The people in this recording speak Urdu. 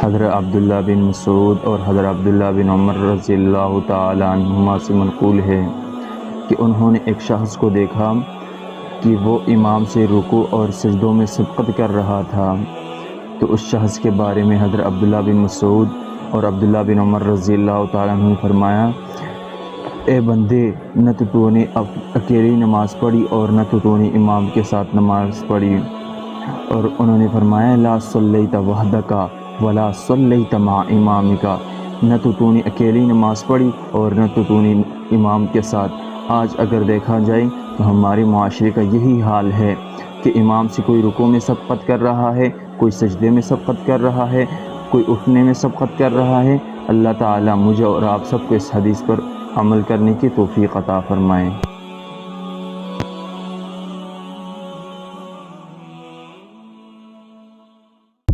حضرت عبداللہ بن مسعود اور حضرت عبداللہ بن عمر رضی اللہ تعالیٰ عنہما سے منقول ہے کہ انہوں نے ایک شخص کو دیکھا کہ وہ امام سے رکوع اور سجدوں میں سبقت کر رہا تھا، تو اس شخص کے بارے میں حضرت عبداللہ بن مسعود اور عبداللہ بن عمر رضی اللہ تعالیٰ عنہ نے فرمایا، اے بندے، نہ تو نے اکیلی نماز پڑھی اور نہ تو نے امام کے ساتھ نماز پڑھی۔ اور انہوں نے فرمایا، لا صلیت وحدک ولا صلیت مع امامک، نہ تو نے اکیلی نماز پڑھی اور نہ تو نے امام کے ساتھ۔ آج اگر دیکھا جائے تو ہمارے معاشرے کا یہی حال ہے کہ امام سے کوئی رکوع میں سبقت کر رہا ہے، کوئی سجدے میں سبقت کر رہا ہے، کوئی اٹھنے میں سبقت کر رہا ہے۔ اللہ تعالیٰ مجھے اور آپ سب کو اس حدیث پر عمل کرنے کی توفیق عطا فرمائے۔